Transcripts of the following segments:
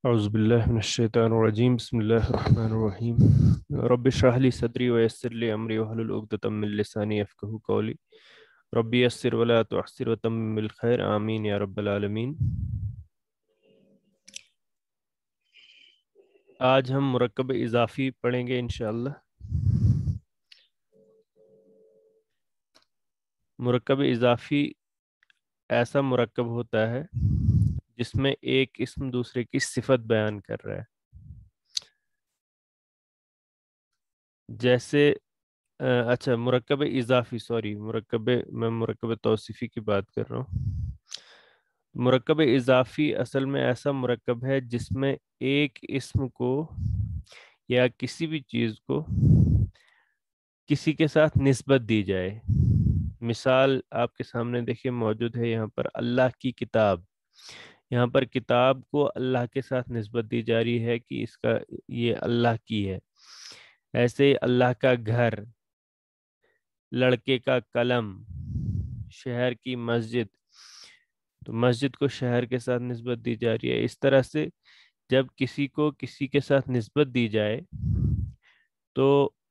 أعوذ بالله من الشيطان الرجيم بسم الله الرحمن الرحيم رب اشرح لي صدري ويسر لي أمري واحلل عقدة من لساني يفقهوا قولي ربي يسر ولا تعسر وتمم بالخير آمين يا رب العالمين۔ آج ہم مرکب اضافی پڑھیں گے انشاءاللہ۔ مرکب اضافی ایسا مرکب ہوتا ہے جس میں ایک اسم دوسرے کی صفت بیان کر رہا ہے، جیسے اچھا مرکب اضافی میں مرکب توصیفی کی بات کر رہا ہوں۔ مرکب اضافی اصل میں ایسا مرکب ہے جس میں ایک اسم کو یا کسی بھی چیز کو کسی کے ساتھ نسبت دی جائے۔ مثال آپ کے سامنے دیکھیے موجود ہے یہاں پر اللہ کی کتاب، یہاں پر کتاب کو اللہ کے ساتھ نسبت دی جا رہی ہے کہ اس کا یہ اللہ کی ہے۔ ایسے اللہ کا گھر، لڑکے کا قلم، شہر کی مسجد، تو مسجد کو شہر کے ساتھ نسبت دی جا رہی ہے۔ اس طرح سے جب کسی کو کسی کے ساتھ نسبت دی جائے تو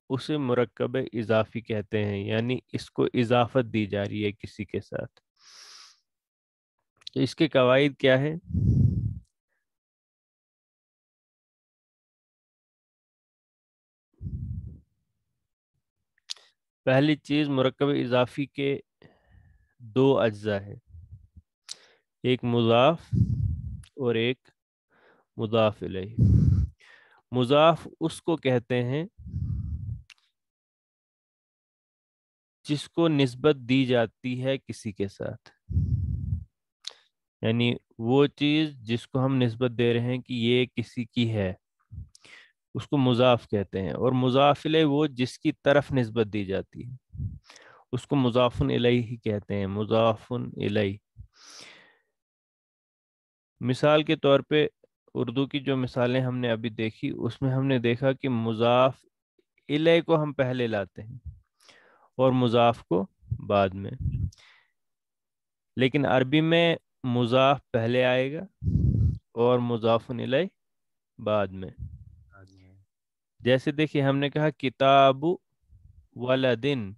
اسے مرکب اضافی کہتے ہیں، یعنی اس کو اضافت دی جا رہی ہے کسی کے ساتھ۔ تو اس کے قواعد کیا ہے؟ پہلی چیز، مرکب اضافی کے دو اجزاء ہیں، ایک مضاف اور ایک مضاف الیہ۔ مضاف اس کو کہتے ہیں جس کو نسبت دی جاتی ہے کسی کے ساتھ، یعنی وہ چیز جس کو ہم نسبت دے رہے ہیں کہ یہ کسی کی ہے اس کو مضاف کہتے ہیں، اور مضاف الیہ وہ جس کی طرف نسبت دی جاتی ہے اس کو مضاف الیہ ہی کہتے ہیں، مضاف الیہ۔ مثال کے طور پہ اردو کی جو مثالیں ہم نے ابھی دیکھی اس میں ہم نے دیکھا کہ مضاف الیہ کو ہم پہلے لاتے ہیں اور مضاف کو بعد میں، لیکن عربی میں مضاف پہلے آئے گا اور مضاف الیہ بعد میں۔ جیسے دیکھیے ہم نے کہا کتاب ولدن،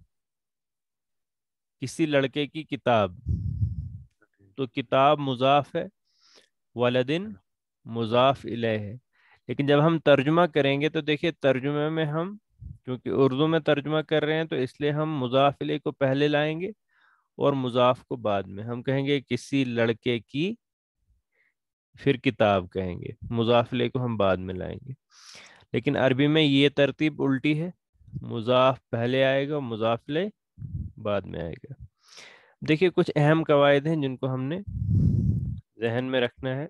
کسی لڑکے کی کتاب، تو کتاب مضاف ہے، ولدن مضاف الیہ ہے۔ لیکن جب ہم ترجمہ کریں گے تو دیکھیے ترجمے میں ہم کیونکہ اردو میں ترجمہ کر رہے ہیں تو اس لیے ہم مضاف الیہ کو پہلے لائیں گے اور مضاف کو بعد میں۔ ہم کہیں گے کسی لڑکے کی، پھر کتاب کہیں گے، مضاف الیہ کو ہم بعد میں لائیں گے۔ لیکن عربی میں یہ ترتیب الٹی ہے، مضاف پہلے آئے گا، مضاف الیہ بعد میں آئے گا۔ دیکھیے کچھ اہم قواعد ہیں جن کو ہم نے ذہن میں رکھنا ہے۔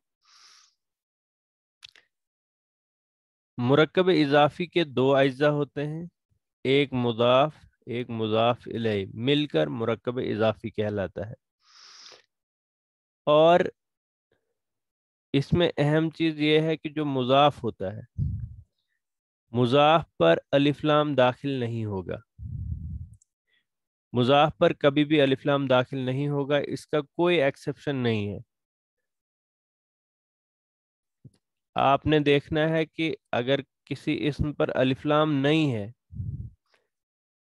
مرکب اضافی کے دو اجزاء ہوتے ہیں، ایک مضاف ایک مضاف الیہ، مل کر مرکب اضافی کہلاتا ہے۔ اور اس میں اہم چیز یہ ہے کہ جو مضاف ہوتا ہے مضاف پر الف لام داخل نہیں ہوگا، مضاف پر کبھی بھی الف لام داخل نہیں ہوگا، اس کا کوئی ایکسیپشن نہیں ہے۔ آپ نے دیکھنا ہے کہ اگر کسی اسم پر الف لام نہیں ہے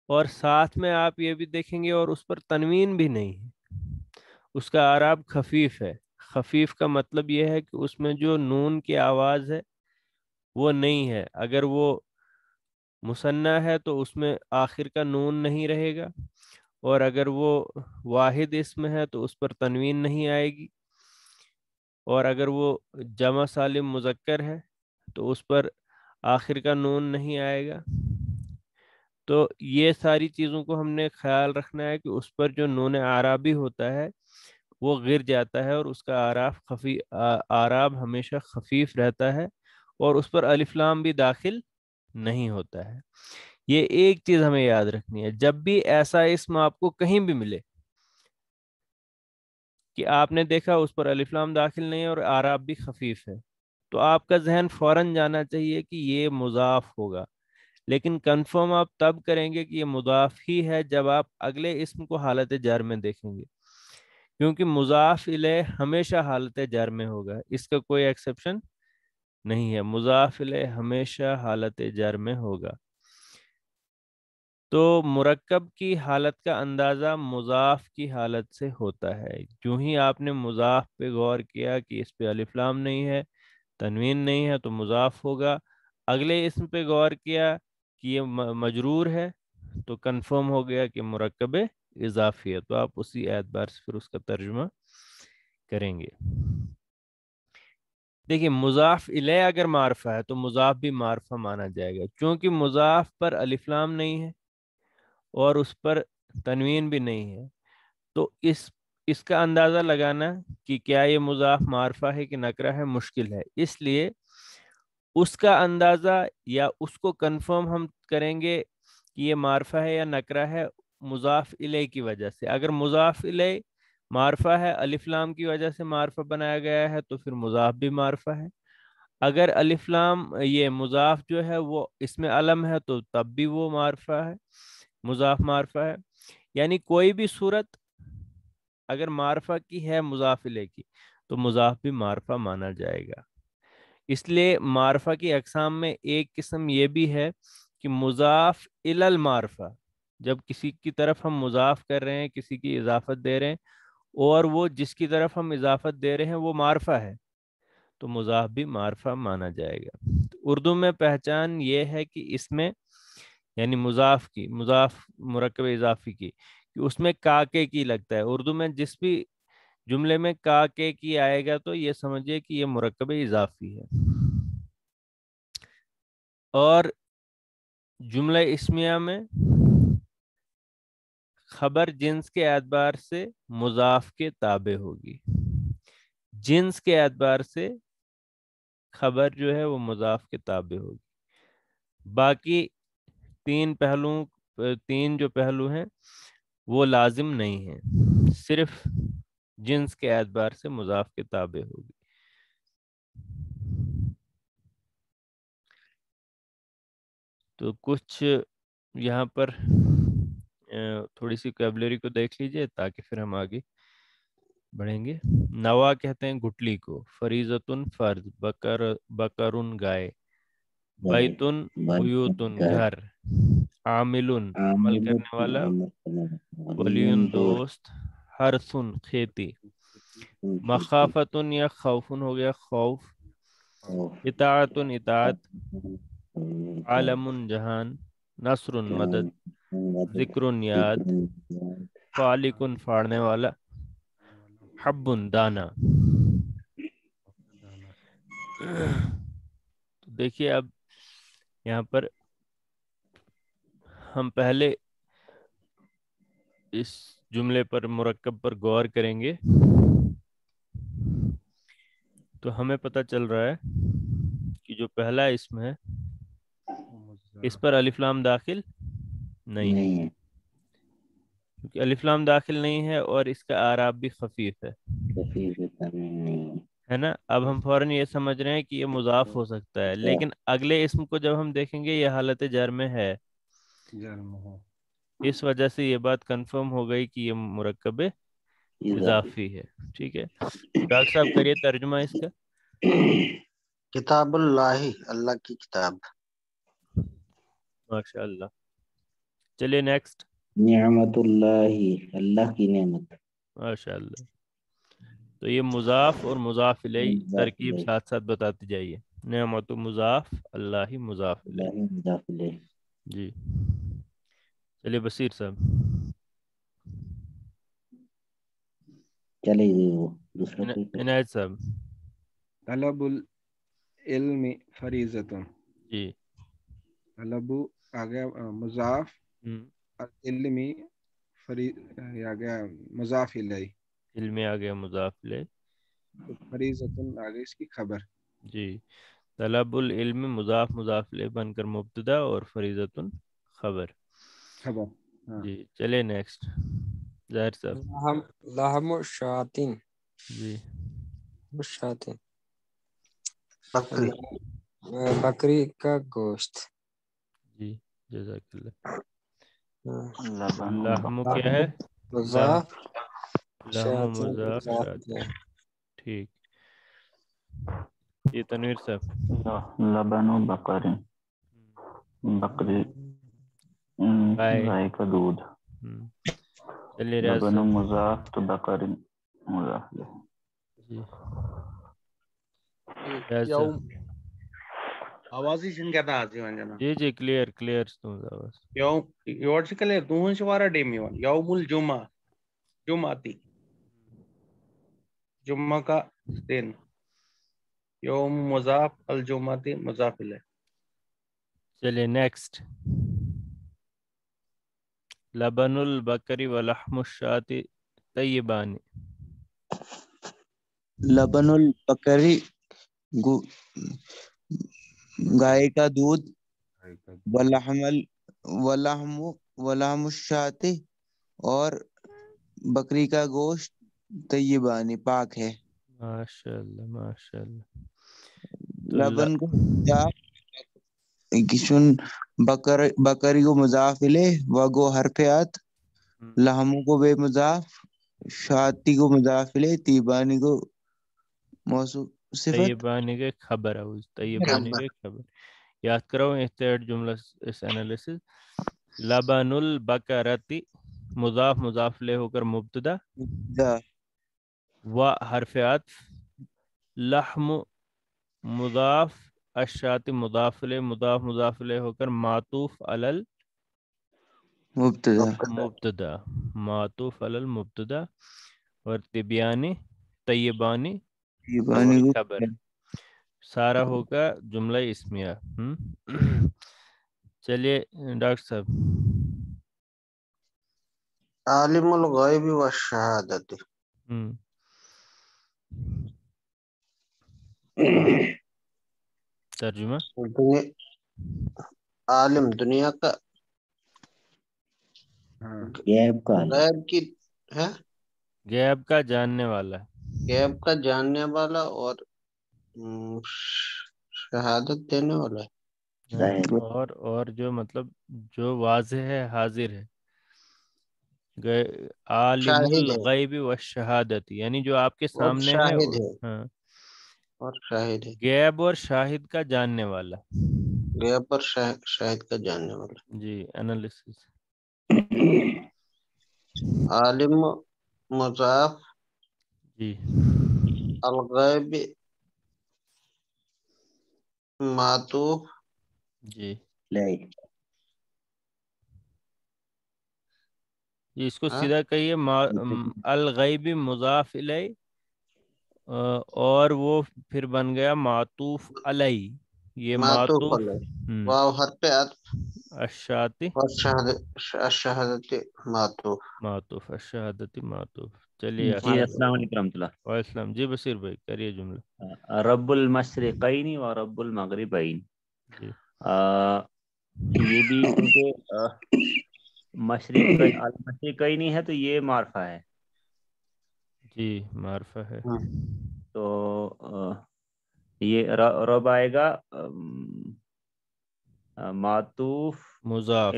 اور ساتھ میں آپ یہ بھی دیکھیں گے اور اس پر تنوین بھی نہیں ہے، اس کا اعراب خفیف ہے۔ خفیف کا مطلب یہ ہے کہ اس میں جو نون کی آواز ہے وہ نہیں ہے، اگر وہ مثنیٰ ہے تو اس میں آخر کا نون نہیں رہے گا، اور اگر وہ واحد اسم ہے تو اس پر تنوین نہیں آئے گی، اور اگر وہ جمع سالم مذکر ہے تو اس پر آخر کا نون نہیں آئے گا۔ تو یہ ساری چیزوں کو ہم نے خیال رکھنا ہے کہ اس پر جو نون اعرابی ہوتا ہے وہ گر جاتا ہے اور اس کا اعراب ہمیشہ خفیف رہتا ہے، اور اس پر الف لام بھی داخل نہیں ہوتا ہے۔ یہ ایک چیز ہمیں یاد رکھنی ہے، جب بھی ایسا اسم آپ کو کہیں بھی ملے کہ آپ نے دیکھا اس پر الف لام داخل نہیں ہے اور اعراب بھی خفیف ہے، تو آپ کا ذہن فوراً جانا چاہیے کہ یہ مضاف ہوگا۔ لیکن کنفرم آپ تب کریں گے کہ یہ مضاف ہی ہے جب آپ اگلے اسم کو حالت جر میں دیکھیں گے، کیونکہ مضاف الیہ ہمیشہ حالت جر میں ہوگا، اس کا کوئی ایکسیپشن نہیں ہے، مضاف الیہ ہمیشہ حالت جر میں ہوگا۔ تو مرکب کی حالت کا اندازہ مضاف کی حالت سے ہوتا ہے۔ جو ہی آپ نے مضاف پہ غور کیا کہ اس پہ الف لام نہیں ہے، تنوین نہیں ہے، تو مضاف ہوگا۔ اگلے اسم پہ غور کیا کہ یہ مجرور ہے، تو کنفرم ہو گیا کہ مرکب اضافی ہے، تو آپ اسی اعتبار سے پھر اس کا ترجمہ کریں گے۔ دیکھیے مضاف الیہ اگر معرفہ ہے تو مضاف بھی معرفہ مانا جائے گا، چونکہ مضاف پر الف لام نہیں ہے اور اس پر تنوین بھی نہیں ہے، تو اس کا اندازہ لگانا کہ کیا یہ مضاف معرفہ ہے کہ نکرہ ہے مشکل ہے۔ اس لیے اس کا اندازہ یا اس کو کنفرم ہم کریں گے کہ یہ معرفہ ہے یا نکرہ ہے مضاف الیہ کی وجہ سے۔ اگر مضاف الیہ معرفہ ہے، الف لام کی وجہ سے معرفہ بنایا گیا ہے، تو پھر مضاف بھی معرفہ ہے۔ اگر الف لام یہ مضاف جو ہے وہ اس میں علم ہے، تو تب بھی وہ معرفہ ہے، مضاف معرفہ ہے۔ یعنی کوئی بھی صورت اگر معرفہ کی ہے مضاف الیہ کی، تو مضاف بھی معرفہ مانا جائے گا۔ اس لیے معرفہ کی اقسام میں ایک قسم یہ بھی ہے کہ مضاف الی المعرفہ، جب کسی کی طرف ہم مضاف کر رہے ہیں، کسی کی اضافت دے رہے ہیں، اور وہ جس کی طرف ہم اضافت دے رہے ہیں وہ معرفہ ہے، تو مضاف بھی معرفہ مانا جائے گا۔ اردو میں پہچان یہ ہے کہ اس میں یعنی مضاف مرکب اضافی کہ اس میں کاکے کی لگتا ہے۔ اردو میں جس بھی جملے میں کاکے کی آئے گا تو یہ سمجھے کہ یہ مرکب اضافی ہے۔ اور جملہ اسمیہ میں خبر جنس کے اعتبار سے مضاف کے تابع ہوگی، جنس کے اعتبار سے خبر جو ہے وہ مضاف کے تابع ہوگی۔ باقی تین جو پہلو ہیں وہ لازم نہیں ہیں، صرف جنس کے اعتبار سے مضاف کے تابع ہوگی۔ تو کچھ یہاں پر تھوڑی سی ویکیبلری کو دیکھ لیجئے تاکہ پھر ہم آگے بڑھیں گے۔ نوا کہتے ہیں گٹلی کو، فریضتن فرض، بکرن گائے، بیتن بیوتن گھر، عاملن عمل کرنے والا، ولیون دوست، حرثن کھیتی، مخافتن یا خوفن ہو گیا خوف، اطاعتن اطاعت، عالم جہان، نصر مدد، ذکر یاد، فالکن پھاڑنے والا، حب دانا۔ تو دیکھیے اب یہاں پر ہم پہلے اس جملے پر مرکب پر غور کریں گے، تو ہمیں پتہ چل رہا ہے کہ جو پہلا اسم ہے اس پر الف لام داخل نہیں ہے، کیونکہ الف لام داخل نہیں ہے اور اس کا اعراب بھی خفیف ہے نا۔ اب ہم فوراً یہ سمجھ رہے ہیں کہ یہ مضاف ہو سکتا ہے، لیکن اگلے اسم کو جب ہم دیکھیں گے یہ حالت جر میں ہے، اس وجہ سے یہ بات کنفرم ہو گئی کہ یہ مرکب اضافی ہے۔ ٹھیک ہے، ڈاکٹر صاحب کریے ترجمہ اس کا۔ کتاب اللہ، اللہ کی کتاب۔ ماشاء اللہ، چلیے نیکسٹ۔ نعمت اللہ، اللہ کی نعمت۔ ماشاء اللہ، تو یہ مضاف اور مضاف الیہ ترکیب ساتھ ساتھ بتاتی جائیے۔ نعمت مضاف، اللہ مضاف الیہ۔ جی چلیے بصیر صاحب۔ چلے وہ دوسرا عنایت صاحب۔ طلب العلم فریضۃ، جی طلب آ گیا مضاف، علم آ گیا مضاف الیہ، علم آ گیا مضاف الیہ، تو فریضۃ آ گئی اس کی خبر۔ جی طلب العلم مضاف مضاف الیہ بن کر مبتدا اور فریضۃ خبر۔ ہاں جی چلے نیکسٹ ظاہر صاحب۔ لحم شاطن، جی شاطن بکری، بکری کا گوشت۔ جی جزاک اللہ۔ لبن لحم کیا ہے؟ مضاف، لحم شاطن مضاف مضاف شاطن، ٹھیک۔ یہ تنویر صاحب لبن بقر بکری گائے کا دودھ. چلیے ریاض لبن صاحب. مضاف تو بقر مضاف له. جی ریاض صاحب. یوم آواز ہی چھن کہتا آتی ہوں جناب. جی جی کلیئر کلیئر آواز. یوم یور سے کلیئر تُہُنٛد چھِ واریاہ ڈِم یِوان. یوم الجمعہ جمعتی جمعہ کا دن. یوم مضاف الجمعتی مضاف الیہ. چلیے نیکسٹ. لبن البکری ولحم الشاة طیبان. لبن البکری گائے کا دودھ ولحم الشاۃ اور بکری کا گوشت طیبانی پاک ہے. ماشاء اللہ ماشاء اللہ. لبن کو کسن بکری کو مضاف الیہ وگو حرف عطف لحموں کو بے مضاف شاتی کو مضاف الیہ طیبانی کو موصوف صفت. طیبانی کے خبر ہے. طیبانی کے خبر یاد کرو. تھرڈ جملہ اس انالیسس. لبن البقرتی مضاف مضاف لے ہو کر مبتدا و حرف عطف لحم مضاف الشاۃ مضاف لے مضاف مضاف لے ہو کر معطوف علی مبتدا معطوف علی المبتدا اور طیبانی طیبانی خبر سارا ہوگا جملہ اسمیہ. چلیے ڈاکٹر صاحب. عالم الغیب والشہادت. ترجمہ. عالم دنیا کا غیب کی ہے غیب کا جاننے والا. غیب کا جاننے والا اور شہادت دینے والا ہے. اور جو مطلب جو واضح ہے حاضر ہے. عالم الغیب والشہادت یعنی جو آپ کے سامنے ہے. ہاں اور شاہد ہے. غیب اور شاہد کا جاننے والا. غیب اور شاہد کا جاننے والا. جی انالیسس. عالم مضاف جی الغیب معطوف جی اس کو سیدھا کہیے. الغیب مضاف الیہ اور وہ پھر بن گیا معطوف علیہ. یہ معطوف واو حرف عطف الشاۃ الشہادت معطوف معطوف الشہادت معطوف. چلیے جی السلام علیکم ورحمۃ اللہ. وعلیکم السلام. جی بصیر بھائی کریے جملہ. رب المشرقین و رب المغربین. جی یہ بھی کیونکہ مشرقین ہے تو یہ معرفہ ہے. جی معرفہ ہے. تو یہ رب آئے گا معطوف مضاف.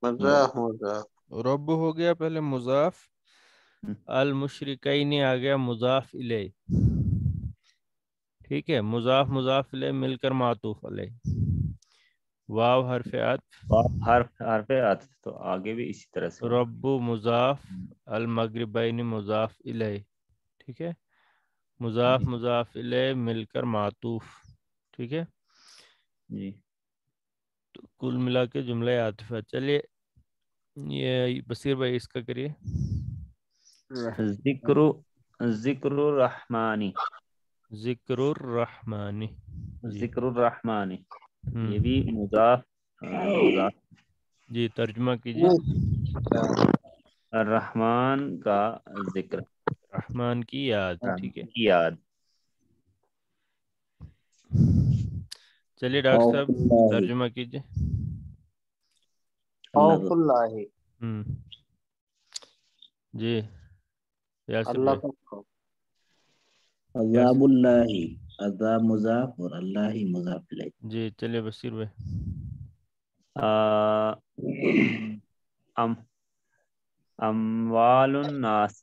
مضاف رب ہو گیا پہلے مضاف. المشرقین آ گیا مضاف الیہ. ٹھیک ہے. مضاف مضاف الیہ مل کر معطوف علیہ. واو حرف عطف حرف عطف تو آگے بھی اسی طرح سے. رب مضاف المغربین مضاف الیہ. ٹھیک ہے. مضاف مضاف الیہ مل کر معطوف. ٹھیک ہے جی. تو کل ملا کے جملہ عاطفہ. چلیے یہ بصیر بھائی اس کا کریے. ذکر الرحمانی. ذکر الرحمانی. ذکر الرحمانی یہ بھی مضاف. جی ترجمہ کیجیے. الرحمن کا ذکر. رحمان کی یاد. ٹھیک ہے. یاد. چلیے ڈاکٹر صاحب ترجمہ کیجیے. خوف اللہ. جی یاسر اللہ بھائی. کا خوف. عذاب اللہ عذاب مضاف اور اللہ مضاف الیہ. جی چلیے بصیر بھائی. اموال الناس.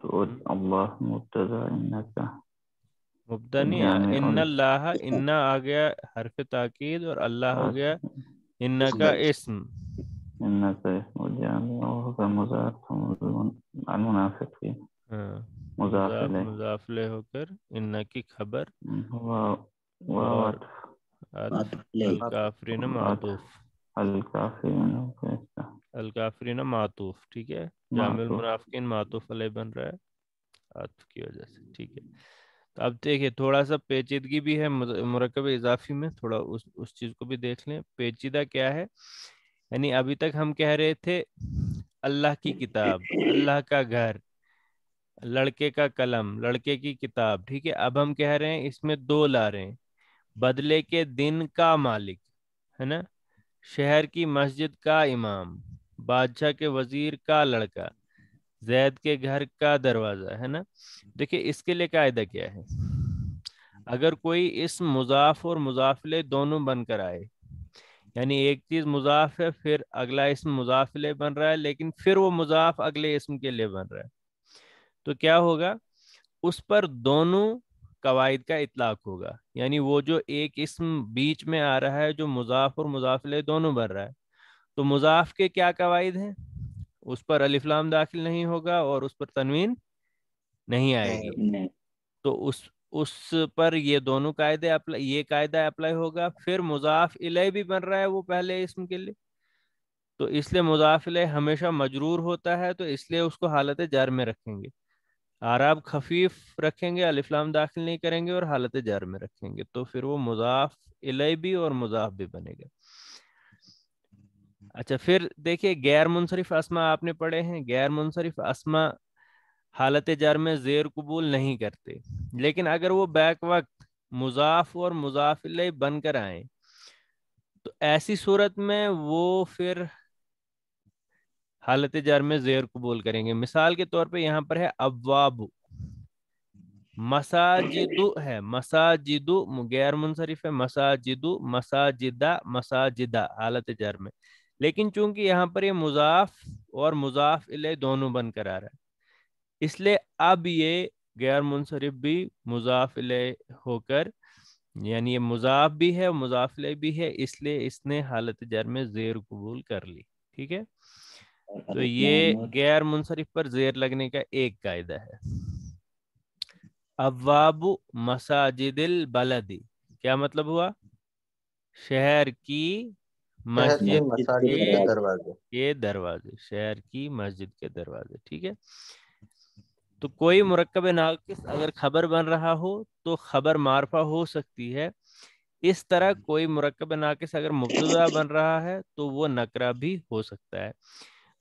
تو اللہ مبتدا انکا مبتدا نہیں، ان اللہ، انا آ گیا حرف تاکید اور اللہ ہو گیا ان کا اسم. انکا اسم جامع وهو مضاف المنافق ہاں مضاف مضاف الیہ مضاف لے ہو کر ان کی خبر اور اور الکافرین معطوف. الکافرین معطوف، ٹھیک ہے. جامع المنافقین معطوف علیہ بن رہا ہے عطف کی وجہ سے، ٹھیک ہے. تو اب دیکھیں تھوڑا سا پیچیدگی بھی ہے مرکب اضافی میں، تھوڑا اس چیز کو بھی دیکھ لیں. پیچیدہ کیا ہے؟ یعنی ابھی تک ہم کہہ رہے تھے اللہ کی کتاب، اللہ کا گھر، لڑکے کا قلم، لڑکے کی کتاب، ٹھیک ہے. اب ہم کہہ رہے ہیں اس میں دو لا رہے ہیں، بدلے کے دن کا مالک ہے نا، شہر کی مسجد کا امام، بادشاہ کے وزیر کا لڑکا، زید کے گھر کا دروازہ، ہے نا. دیکھیں اس کے لیے قاعدہ کیا ہے، اگر کوئی اسم مضاف اور مضاف الیہ دونوں بن کر آئے، یعنی ایک چیز مضاف ہے پھر اگلا اسم مضاف الیہ بن رہا ہے لیکن پھر وہ مضاف اگلے اسم کے لیے بن رہا ہے، تو کیا ہوگا، اس پر دونوں قواعد کا اطلاق ہوگا. یعنی وہ جو ایک اسم بیچ میں آ رہا ہے جو مضاف اور مضاف الیہ دونوں بن رہا ہے، تو مضاف کے کیا قواعد ہیں، اس پر الف لام داخل نہیں ہوگا اور اس پر تنوین نہیں آئے گی. تو اس پر یہ دونوں قاعدے یہ قاعدہ اپلائی ہوگا. پھر مضاف الیہ بھی بن رہا ہے وہ پہلے اسم کے لیے، تو اس لیے مضاف الیہ ہمیشہ مجرور ہوتا ہے، تو اس لیے اس کو حالت جر میں رکھیں گے. اعراب خفیف رکھیں گے، الف لام داخل نہیں کریں گے اور حالت جر میں رکھیں گے، تو پھر وہ مضاف الیہ بھی اور مضاف بھی بنے گا. اچھا پھر دیکھیے غیر منصرف اسما آپ نے پڑھے ہیں. غیر منصرف اسما حالت جر میں زیر قبول نہیں کرتے، لیکن اگر وہ بیک وقت مضاف اور مضاف الیہ بن کر آئیں تو ایسی صورت میں وہ پھر حالت جر میں زیر قبول کریں گے. مثال کے طور پہ یہاں پر ہے ابواب، مساجدو ہے، مساجدو غیر منصرف ہے، مساجدو، مساجدہ، مساجدہ حالت جر میں، لیکن چونکہ یہاں پر یہ مضاف اور مضاف الیہ دونوں بن کر آ رہا ہے اس لیے اب یہ غیر منصرف بھی مضاف الیہ ہو کر، یعنی یہ مضاف بھی ہے اور مضاف الیہ بھی ہے، اس لیے اس نے حالت جر میں زیر قبول کر لی. ٹھیک ہے، تو یہ غیر منصرف پر زیر لگنے کا ایک قاعدہ ہے. ابواب مساجد البلد کیا مطلب ہوا، شہر کی مسجد کے دروازے، شہر کی مسجد کے دروازے. ٹھیک ہے، تو کوئی مرکب ناقص اگر خبر بن رہا ہو تو خبر معرفہ ہو سکتی ہے. اس طرح کوئی مرکب ناقص اگر مبتدا بن رہا ہے تو وہ نکرہ بھی ہو سکتا ہے.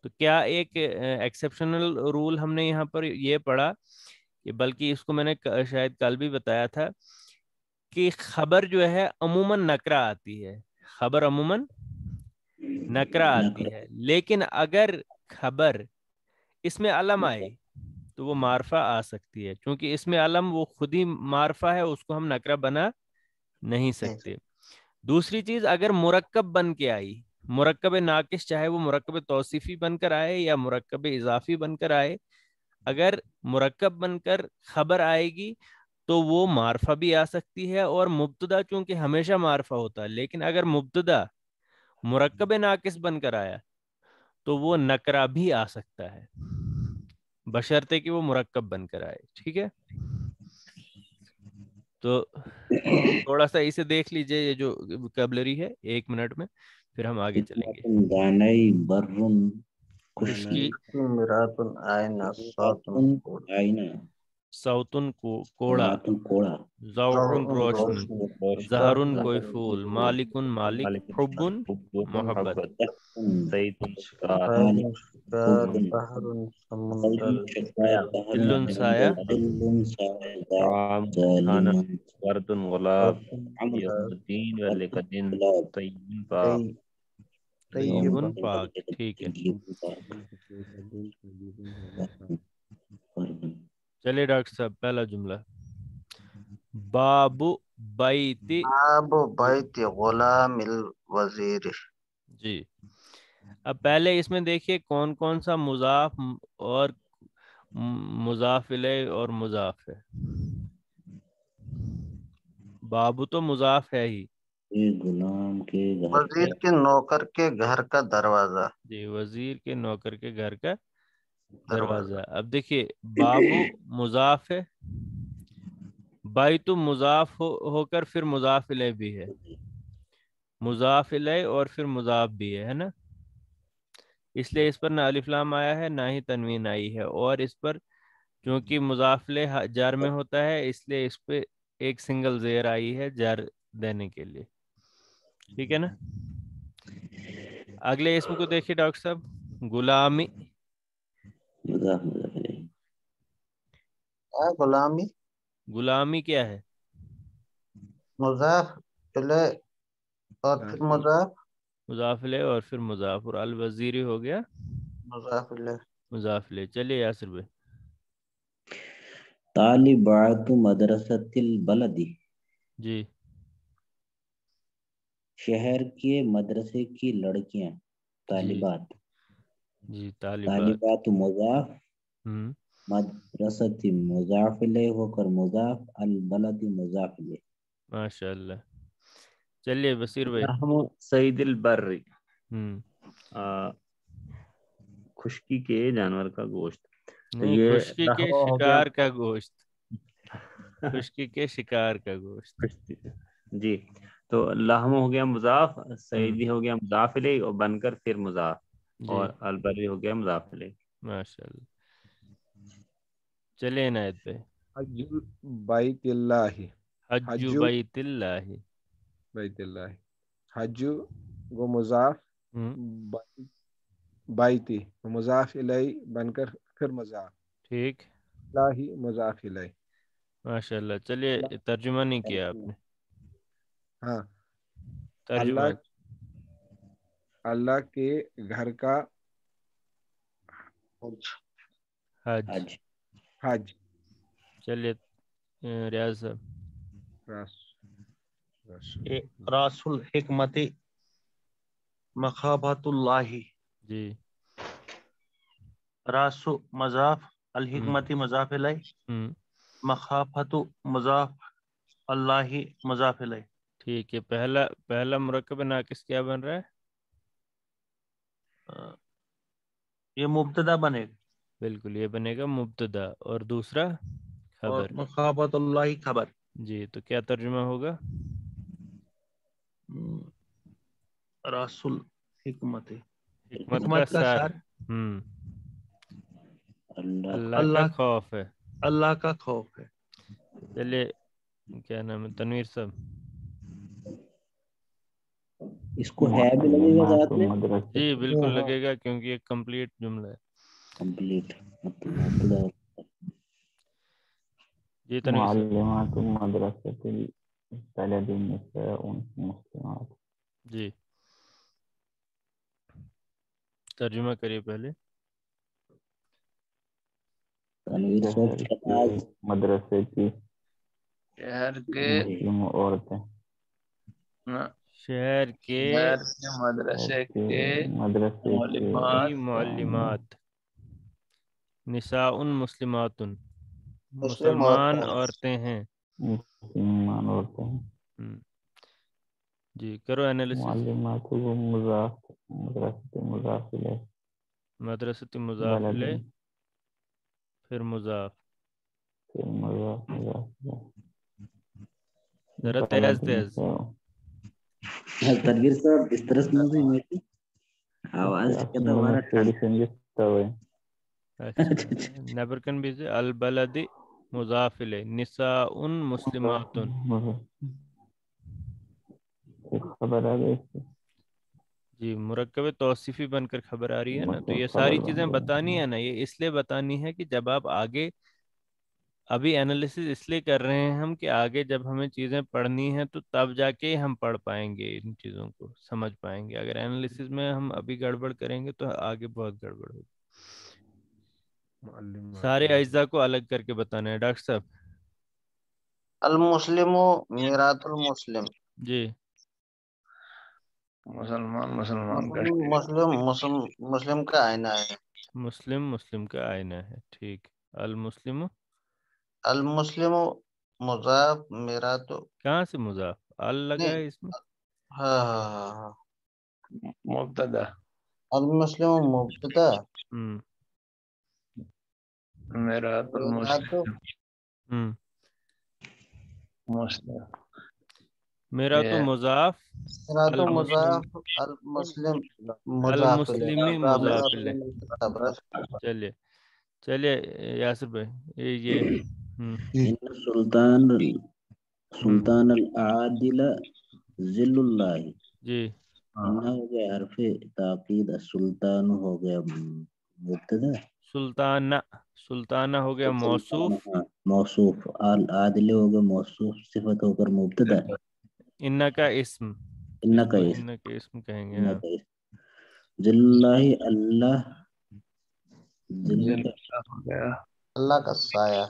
تو کیا ایک ایکسیپشنل رول ہم نے یہاں پر یہ پڑھا کہ، بلکہ اس کو میں نے شاید کل بھی بتایا تھا کہ خبر جو ہے عموماً نکرہ آتی ہے، خبر عموماً نکرہ آتی ہے، لیکن اگر خبر اس میں علم آئے تو وہ معرفہ آ سکتی ہے. چونکہ اس میں علم وہ خود ہی معرفہ ہے، اس کو ہم نکرہ بنا نہیں سکتے. دوسری چیز اگر مرکب بن کے آئی، مرکب ناقص چاہے وہ مرکب توصیفی بن کر آئے یا مرکب اضافی بن کر آئے، اگر مرکب بن کر خبر آئے گی تو وہ معرفہ بھی آ سکتی ہے. اور مبتدا چونکہ ہمیشہ معرفہ ہوتا ہے، لیکن اگر مبتدا مرکب ناقص بن کر آیا تو وہ نکرہ بھی آ سکتا ہے، بشرطے کہ وہ مرکب بن کر آئے. ٹھیک ہے، تو تھوڑا سا اسے دیکھ لیجئے، یہ جو وکیبلری ہے 1 منٹ میں، پھر ہم آگے چلیں گے. دانائی برن خشکی، مراتن آئینہ ساتن آئینہ، سوتن کوڑا، راتن کوڑا، زورن روشنی، زہرن کوئی زہرن پھول، مالکن مالک، حبن محبت، سیدن شکار، خیرن شکار، حبن، بحرن سمندر، ذلن سایہ، ذلن سایہ، عام کھانا، ظالمن وردن غلاب، عمر، یوم الدین ولیک دن، گلاب، طیبن پاک، طیبن پاک. ٹھیک ہے، چلے ڈاکٹر صاحب پہلا جملہ، باب بیت، باب بیت غلام الوزیر. جی اب پہلے اس میں دیکھیے کون کون سا مضاف اور مضاف الیہ اور مضاف ہے. بابو تو مضاف ہے ہی. غلام کے گھر وزیر کے نوکر کے گھر کا دروازہ. جی وزیر کے نوکر کے گھر کا دروازہ. دروازہ. اب دیکھیے بابو مضاف ہے، بائی تو مضاف ہو کر پھر مضاف الیہ بھی ہے، مضاف الیہ اور پھر مضاف بھی ہے نا. اس لیے اس پر نہ الف لام آیا ہے نہ ہی تنوین آئی ہے، اور اس پر چونکہ مضاف الیہ جار میں ہوتا ہے اس لیے اس پہ ایک سنگل زیر آئی ہے جار دینے کے لیے. ٹھیک ہے نا. اگلے اسم کو دیکھیے ڈاکٹر صاحب، غلامی. مضاف مضاف الیہ. غلامی غلامی کیا ہے؟ مضاف الیہ اور پھر مضاف. مضاف الیہ اور پھر مضاف، اور الوزیری ہو گیا مضاف الیہ. مضاف الیہ. چلیے یاسر بھائی. طالبات مدرسۃ البلد. جی شہر کے مدرسے کی لڑکیاں. جی طالبات. جی طالبات. طالبات مضاف، ہوں مدرسۃ مضاف الیہ ہو کر مضاف، البلد مضاف الیہ. ماشاء اللہ. چلیے بصیر بھائی. لحم صید البر، ہوں خشکی کے جانور کا گوشت. تو نہیں، یہ خشکی کے لحم ہو گیا شکار کا گوشت. خشکی کے شکار کا گوشت. جی. تو لحم ہو گیا مضاف، صیدی ہو گیا مضاف الیہ اور بن کر پھر مضاف، جی اور البری ہو گیا مضاف الیہ. ماشاء اللہ. چلے عنایت پہ. حج بیت اللہ. حج بیت اللہ. بیت اللہ. حج گو مضاف، ہوں بیتی مضاف الیہ بن کر پھر مضاف، ٹھیک. اللہ مضاف الیہ. ماشاء اللہ. چلیے ترجمہ نہیں کیا آپ نے. ہاں. ترجمہ. اللہ کے گھر کا حج. حج. حج. چلیے ریاض صاحب. راس الحکمت مخافۃ اللہ. جی راس مضاف، الحکمت مضاف الیہ، ہوں مخافۃ مضاف، اللہ مضاف الیہ. ٹھیک ہے. پہلا مرکب ناقص کیا بن رہا ہے؟ یہ مبتدا بنے گا، بالکل یہ بنے گا مبتدا، اور دوسرا اور خبر. مخافۃ اللہ خبر. جی تو کیا ترجمہ ہوگا؟ راس الحکمت، حکمت کا سر. اللہ کا خوف ہے. اللہ کا خوف ہے. چلیے کیا نام ہے تنویر صاحب. اس کو ہے بھی لگے گا ساتھ میں. جی بالکل لگے گا کیونکہ ایک کمپلیٹ جملہ ہے. کمپلیٹ مبتدا. جی تنویر صاحب. معلمات مدرسۃ البلد نساء مسلمات. جی ترجمہ کریے پہلے. تنویر صاحب شہر کے مدرسے کی شہر کے مسلم عورتیں. شہر کے مدرسے کے مدرسے معلمات معلمات. نساء مسلمات، مسلم مسلمان عورتیں. عورتیں ہیں. مسلمان عورتیں ہیں. جی کرو انالیسس. معلمات کو مضاف، مدرسۃ مضاف الیہ، مدرسۃ مضاف بلد الیہ پھر مضاف. پھر مضاف مضاف الیہ. ذرا بلد تیز. تنویر صاحب اس طرح سنو تو میری آواز کہتا ہمارا اچھا نیبرکن بھی سے البلد مضاف الیہ نساء مسلمات. خبر آ گئی. جی مرکب توصیفی بن کر خبر آ رہی ہے نا. تو یہ خبر ساری بن چیزیں گئی. بتانی ہے نا، یہ اس لیے بتانی ہے کہ جب آپ آگے، ابھی انالیسس اس لیے کر رہے ہیں ہم کہ آگے جب ہمیں چیزیں پڑھنی ہیں تو تب جا کے ہم پڑھ پائیں گے، ان چیزوں کو سمجھ پائیں گے. اگر انالیسس میں ہم ابھی گڑبڑ کریں گے تو آگے بہت گڑبڑ ہوگی. سارے اجزاء کو الگ کر کے بتانا ہے ڈاکٹر صاحب. المسلم میراث المسلم. جی مسلمان کا مسلم کا آئینہ ہے. مسلم کا آئینہ ہے. ٹھیک. المسلم المسلم مضاف میرا تو کہاں سے مضاف ال لگا نہیں ہے اس میں؟ ہاں ہاں ہاں ہاں مبتدا المسلم مبتدا ہم میرات میرا تو ہم مسلم میرا تو مضاف میرا تو المسلم مضاف المسلم مضاف الیہ المسلمی اضاف مضاف مضاف الیہ. الیہ مل کر خبر چلیے چلیے یاسر بھائی یہ ان سلطان العادل ذل اللہ. جی انہا ہو گیا حرف تاکید، السلطان ہو گیا مبتدا، سلطانہ ہو گیا موصوف، موصوف، العادل ہو گیا موصوف صفت ہو کر مبتدا، ان کا اسم، ان اس کا کو اسم، ان کا اسم کہیں گے. ان ہاں کا اسم. ذل اللہ، اللہ، ذل کا ہو گیا اللہ کا سایہ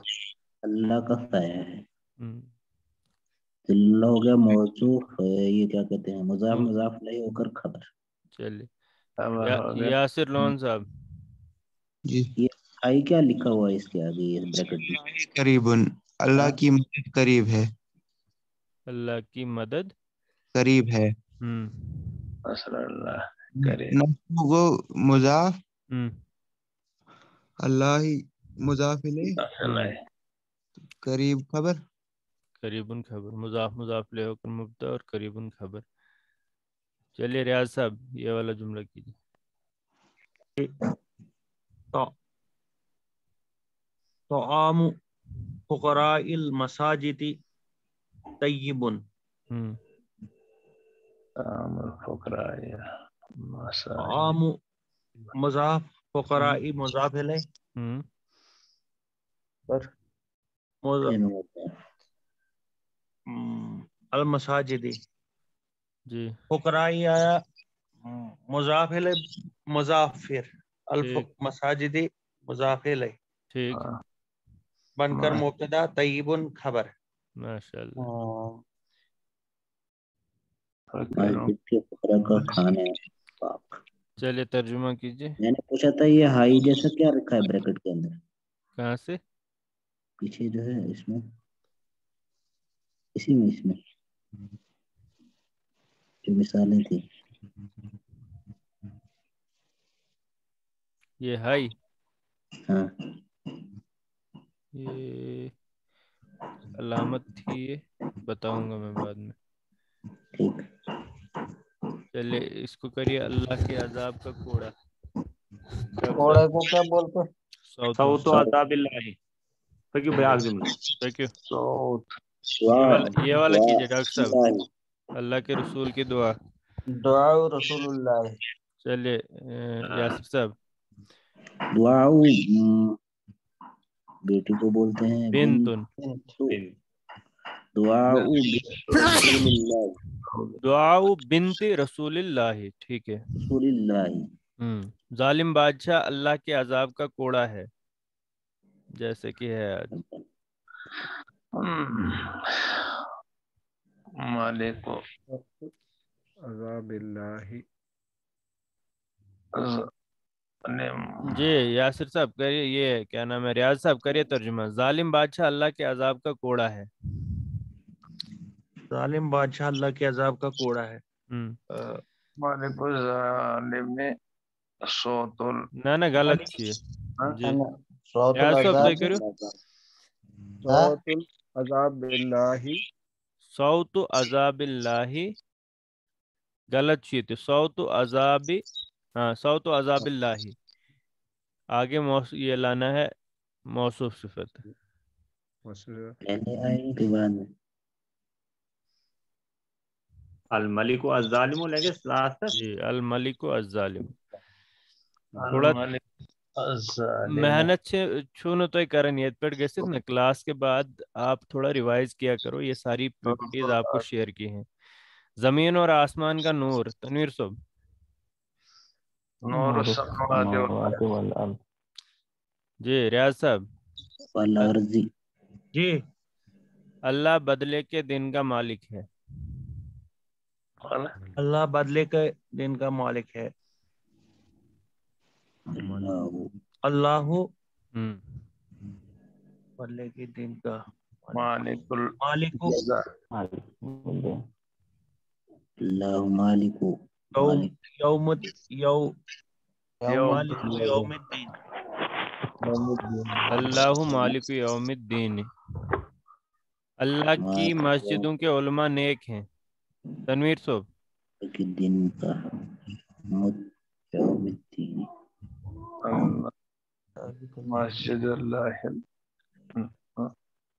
اللہ کا سایہ ہے. ہم. ذل ہو گیا موصوف، یہ کیا کہتے ہیں مضاف مضاف نہیں ہو کر خبر. چلیے خبر ہو گیا یاسر لون صاحب جی یہ آئی کیا لکھا ہوا ہے اس کے آگے یہ بریکٹ میں؟ قریب، اللہ کی مدد قریب ہے، اللہ کی مدد قریب ہے. ہم نصر اللہ کرے نصب کو مضاف، ہم اللہ ہی مضاف الیہ، اللہ قریب خبر. قریباً خبر، مضاف مضاف لے ہو کر مبتدا اور قریباً خبر. چلیے ریاض صاحب یہ والا جملہ کیجیے. طعام فقراء المساجد طیب. ہم عام الفقراء طعام مضاف فقراء مضاف الیہ ہم المساجد جی فقراء آیا مضاف الیہ مضاف پھر ٹھیک مساجد مضاف الیہ ٹھیک بن کر مبتدا طیب خبر. ماشاء اللہ. مسجد کے فقراء کا کھانا ہے پاک. چلیے ترجمہ کیجیے. میں نے پوچھا تھا یہ ہائی جیسا کیا رکھا ہے بریکٹ کے اندر کہاں سے؟ پیچھے جو ہے اس میں، اسی میں، اس میں جو مثالیں تھی. یہ ہائی، ہاں یہ علامت تھی، یہ بتاؤں گا میں بعد میں. ٹھیک. چلے اس کو کریے اللہ کے عذاب کا کوڑا. کوڑے کو کیا بولتے ہیں؟ صوت عذاب اللہ. فکر بیاگ جملہ صوت یہ والا کیجیے ڈاکٹر صاحب، اللہ کے رسول کی دعا. دعا رسول اللہ. چلیے یاسر صاحب. دعا بیٹی کو بولتے ہیں بنتن. دعا رسول اللہ، دعا بنت رسول اللہ. ٹھیک ہے. رسول اللہ. ظالم بادشاہ اللہ کے عذاب کا کوڑا ہے، جیسے کہ ہے آج. مالک عذاب اللہ جی یاسر صاحب کریے، یہ کیا نام ہے ریاض صاحب کریے ترجمہ. ظالم بادشاہ اللہ کے عذاب کا کوڑا ہے. ظالم بادشاہ اللہ کے عذاب کا کوڑا ہے. مالک ظالم نے صوت نہ غلط چیز. جی صوت ریاض صاحب العذاب دیکھ کرو. صوت العذاب اللہ، صوت عذاب اللہ غلط چیز. صوت عذاب، ہاں صوت عذاب اللہ آگے یہ لانا ہے موصوف صفت. پہلے آئے کے بعد میں الملک و الظالم لے کے لاسٹ تک. جی الملک الظالم. تھوڑا محنت سے چھونا تو کرن یت پہ گھت نا کلاس کے بعد آپ تھوڑا ریوائز کیا کرو. یہ ساری PPTs آپ کو شیئر کی ہیں. زمین اور آسمان کا نور، تنویر صاحب. نور السماوات والارض. جی ریاض صاحب. والارض. جی اللہ بدلے کے دن کا مالک ہے. اللہ بدلے کے دن کا مالک ہے. اللہ. اللہ والے کے دن کا مالک مالک اللہ مالک یوم مالک مالک یوم الدین اللہ مالک یوم الدین، اللہ کی مسجدوں کے علماء نیک ہیں۔ تنویر صاحب کے دن کا یوم الدین مسجد اللہ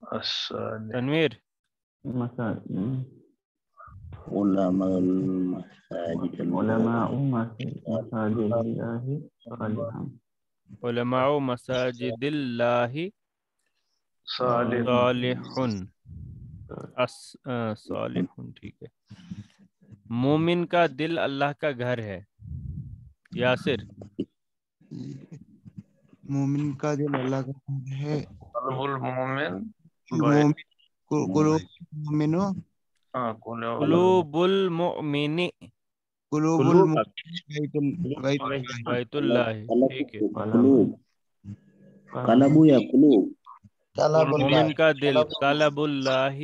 الصالح تنویر علماء المساجد علماء مساجد اللہ صالحا علماء مساجد اللہ صالح صالحن صالحن، ٹھیک ہے۔ مومن کا دل اللہ کا گھر ہے۔ یاسر مومن کا دل اللہ کا گھر ہے۔ قلب المومن قلوب المؤمن قلوب المؤمن قلوب المؤمن بیت اللہ، ٹھیک ہے۔ قلب یا قلوب مومن کا دل قلب اللہ،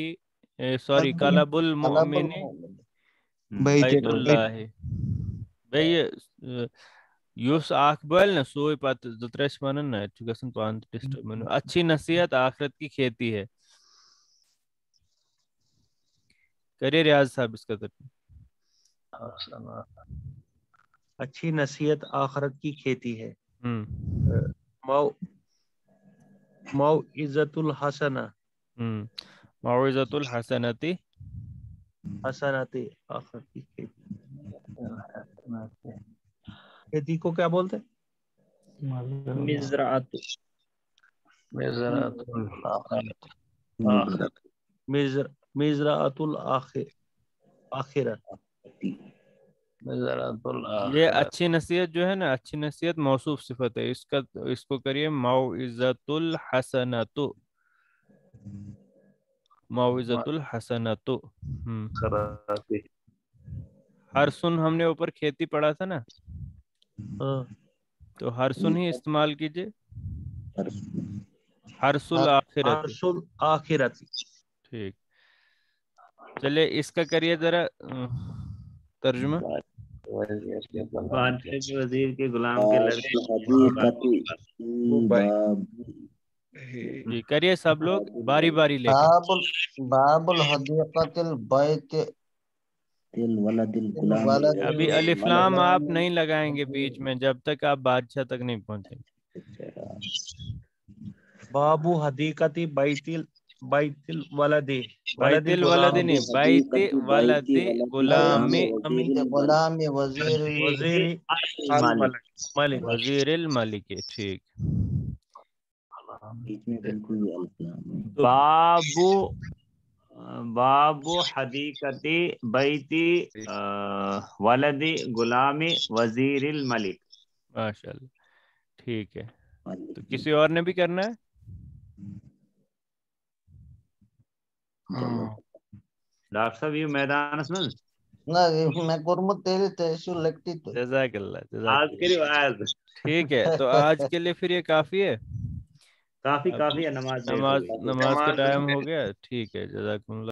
سوری قلب المؤمن بیت اللہ۔ بیٚیہِ یُس اکھ بٲلۍ نا سُے پتہٕ زٕ ترٛےٚ چھِ وَنان نا اَتہِ چھُ گژھان پانہٕ تہِ ڈِسٹرب۔ اچھی نصیحت آخرت کی کھیتی ہے۔ کریے ریاض صاحب اس کا ترجمہ۔ اچھی نصیحت آخرت کی کھیتی ہے۔ موعظۃ الحسنہ موعظۃ الحسنۃ حسنات آخرت کی کھیتی۔ کھیتی کو کیا بولتے ہیں؟ مزرعۃ مزرعۃ الآخرہ۔ یہ اچھی نصیحت جو ہے نا، اچھی نصیحت موصوف صفت ہے، اس کو کریے موعظۃ الحسنۃ، موعظۃ الحسنۃ۔ ہر سن ہم نے اوپر کھیتی پڑھا تھا نا، تو ہر سن ہی استعمال کیجئے۔ حرث الآخرت، ٹھیک۔ چلے اس کا کریے ذرا ترجمہ۔ بادشاہ کے وزیر کے غلام کے جی کریے سب لوگ باری باری لے کے۔ باب الحدیقۃ البیت ولد الغلام۔ ابھی الف لام آپ نہیں لگائیں گے بیچ میں جب تک آپ بادشاہ تک نہیں پہنچیں گے۔ باب حدیقۃ بیت الولد، بیت الولد نہیں، بیت ولد غلام غلام وزیر ملک۔ وزیر الملک، ٹھیک۔ باب حدیقۃ بیت ولد غلام وزیر الملک۔ ماشاء اللہ، ٹھیک ہے۔ تو کسی اور نے بھی کرنا ہے؟ ڈاکٹر صاحب یہ میدان میں کورمت تیرے تیسو لگتی تو جزاک اللہ، آج کے لیے ٹھیک ہے۔ تو آج کے لیے پھر یہ کافی ہے، کافی ہے۔ نماز کا ٹائم ہو گیا، ٹھیک ہے۔ جزاکم اللہ۔